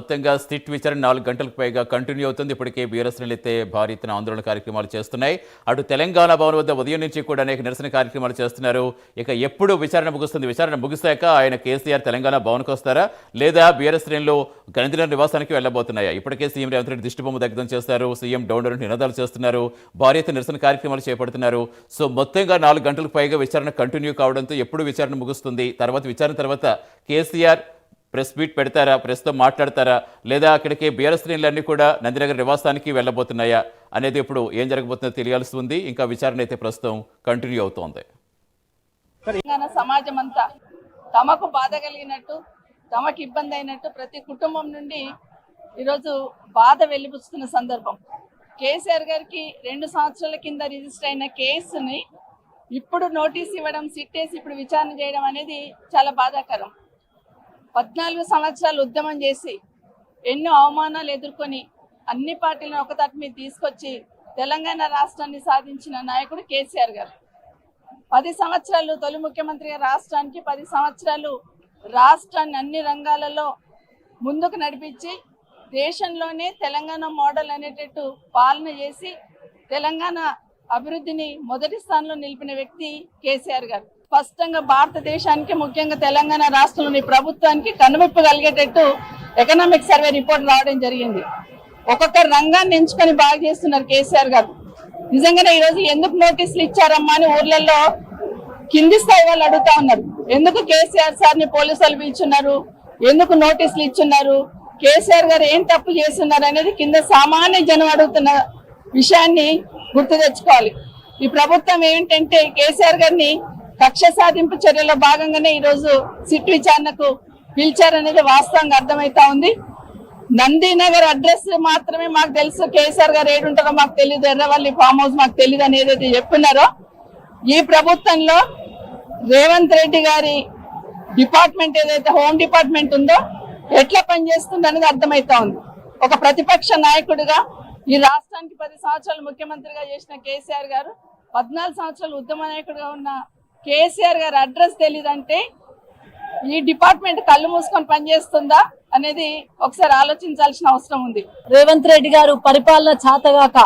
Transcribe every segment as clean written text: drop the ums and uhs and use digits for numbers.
మొత్తంగా సిట్ విచారణ 4 గంటలకు పైగా కంటిన్యూ అవుతుంది. ఇప్పటికే బీఆర్ఎస్ అయితే భారీ ఎత్తున ఆందోళన కార్యక్రమాలు చేస్తున్నాయి. అటు తెలంగాణ భవన్ వద్ద ఉదయం నుంచి కూడా అనేక నిరసన కార్యక్రమాలు చేస్తున్నారు. ఇక ఎప్పుడు విచారణ ముగుస్తుంది? విచారణ ముగిశాక ఆయన కేసీఆర్ తెలంగాణ భవన్కు వస్తారా, లేదా బీఆర్ఎస్ శ్రేణులు గణితుల నివాసానికి వెళ్లబోతున్నాయా? ఇప్పటికే సీఎం రేవంత్ రెడ్డి దిష్టిబొమ్మ దగ్ధం చేస్తారు. సీఎం డౌన్ నినాదాలు చేస్తున్నారు. భారీ ఎత్తున నిరసన కార్యక్రమాలు చేపడుతున్నారు. సో మొత్తంగా 4 గంటలకు పైగా విచారణ కంటిన్యూ కావడంతో ఎప్పుడు విచారణ ముగుస్తుంది? విచారణ తర్వాత కేసీఆర్ ప్రెస్ మీట్ పెడతారా, ప్రెస్తో మాట్లాడతారా, లేదా అక్కడికి బీఆర్ఎస్ శ్రేణులన్నీ కూడా నందినగర్ నివాసానికి వెళ్ళబోతున్నాయా అనేది ఇప్పుడు ఏం జరగబోతుందో తెలియాల్సి ఉంది. ఇంకా విచారణ అయితే ప్రస్తుతం కంటిన్యూ అవుతోంది. సమాజం అంతా తమకు బాధ కలిగినట్టు, తమకు ఇబ్బంది అయినట్టు ప్రతి కుటుంబం నుండి ఈరోజు బాధ వెలిబుస్తున్న సందర్భం. కేసీఆర్ గారికి 2 సంవత్సరాల కింద రిజిస్టర్ అయిన కేసుని ఇప్పుడు నోటీస్ ఇవ్వడం, సిట్టేసి ఇప్పుడు విచారణ చేయడం అనేది చాలా బాధాకరం. 14 సంవత్సరాలు ఉద్యమం చేసి ఎన్నో అవమానాలు ఎదుర్కొని అన్ని పార్టీలను ఒకతాటి మీద తీసుకొచ్చి తెలంగాణ రాష్ట్రాన్ని సాధించిన నాయకుడు కేసీఆర్ గారు. 10 సంవత్సరాలు తొలి ముఖ్యమంత్రిగా రాష్ట్రానికి 10 సంవత్సరాలు రాష్ట్రాన్ని అన్ని రంగాలలో ముందుకు నడిపించి దేశంలోనే తెలంగాణ మోడల్ అనేటట్టు పాలన చేసి తెలంగాణ అభివృద్ధిని మొదటి స్థానంలో నిలిపిన వ్యక్తి కేసీఆర్ గారు. స్పష్టంగా భారతదేశానికి, ముఖ్యంగా తెలంగాణ రాష్ట్రంలోని ప్రభుత్వానికి కనువిప్పు కలిగేటట్టు ఎకనామిక్ సర్వే రిపోర్ట్ రావడం జరిగింది. ఒక్కొక్క రంగాన్ని ఎంచుకొని బాగా చేస్తున్నారు కేసీఆర్ గారు. నిజంగానే ఈరోజు ఎందుకు నోటీసులు ఇచ్చారమ్మా అని ఊర్లలో కింది స్థాయి వాళ్ళు అడుగుతా ఉన్నారు. ఎందుకు కేసీఆర్ సార్ని పోలీసులు పిలుచున్నారు, ఎందుకు నోటీసులు ఇచ్చున్నారు, కేసీఆర్ గారు ఏం తప్పు చేస్తున్నారు అనేది కింద సామాన్య జనం అడుగుతున్న విషయాన్ని గుర్తు తెచ్చుకోవాలి. ఈ ప్రభుత్వం ఏంటంటే కేసీఆర్ గారిని కక్ష సాధింపు చర్యలో భాగంగానే ఈరోజు సిట్ విచారణకు పిలిచారనేది వాస్తవంగా అర్థమైతా ఉంది. నందినగర్ అడ్రస్ మాత్రమే మాకు తెలుసు, కేసీఆర్ గారు ఏడుంటారో మాకు తెలియదు, ఎర్రవల్లి ఫామ్ హౌస్ మాకు తెలియదు అని ఏదైతే చెప్పినారో, ఈ ప్రభుత్వంలో రేవంత్ రెడ్డి గారి డిపార్ట్మెంట్ ఏదైతే హోమ్ డిపార్ట్మెంట్ ఉందో ఎట్లా పనిచేస్తుంది అనేది అర్థమైతా ఉంది. ఒక ప్రతిపక్ష నాయకుడిగా ఈ రాష్ట్రానికి 10 సంవత్సరాలు ముఖ్యమంత్రిగా చేసిన కేసీఆర్ గారు, 14 సంవత్సరాలు ఉద్యమ నాయకుడిగా ఉన్న కేసీఆర్ గారి అడ్రస్ తెలియదంటే ఈ డిపార్ట్మెంట్ కళ్ళు మూసుకొని పనిచేస్తుందా అనేది ఒకసారి ఆలోచించాల్సిన అవసరం ఉంది. రేవంత్ రెడ్డి గారు పరిపాలన చాతగాక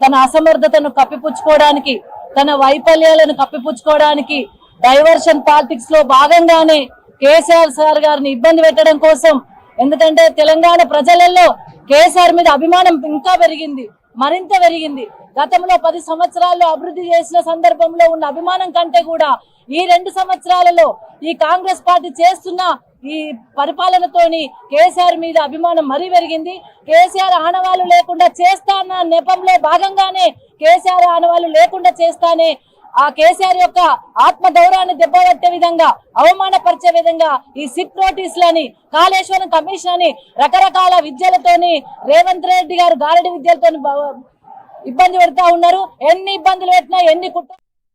తన అసమర్థతను కప్పిపుచ్చుకోవడానికి, తన వైఫల్యాలను కప్పిపుచ్చుకోవడానికి డైవర్షన్ పాలిటిక్స్ లో భాగంగానే కేసీఆర్ సార్ గారిని ఇబ్బంది పెట్టడం కోసం, ఎందుకంటే తెలంగాణ ప్రజలలో కేసీఆర్ మీద అభిమానం ఇంకా పెరిగింది, మరింత పెరిగింది. గతంలో 10 సంవత్సరాల్లో అభివృద్ధి చేసిన సందర్భంలో ఉన్న అభిమానం కంటే కూడా ఈ 2 సంవత్సరాలలో ఈ కాంగ్రెస్ పార్టీ చేస్తున్న ఈ పరిపాలనతోని కేసీఆర్ మీద అభిమానం మరీ పెరిగింది. కేసీఆర్ ఆనవాళ్లు లేకుండా చేస్తాన్న నెపంలో భాగంగానే కేసీఆర్ ఆనవాళ్లు లేకుండా చేస్తానే ఆ కేసీఆర్ యొక్క ఆత్మ గౌరవాన్ని దెబ్బకొట్టే విధంగా, అవమానపరిచే విధంగా ఈ సిట్ నోటీసులని, కాళేశ్వరం కమిషన్ అని రకరకాల విద్యలతోని రేవంత్ రెడ్డి గారు గారడి విద్యలతోని ఇబ్బంది పెడతా ఉన్నారు. ఎన్ని ఇబ్బందులు పెట్టినా, ఎన్ని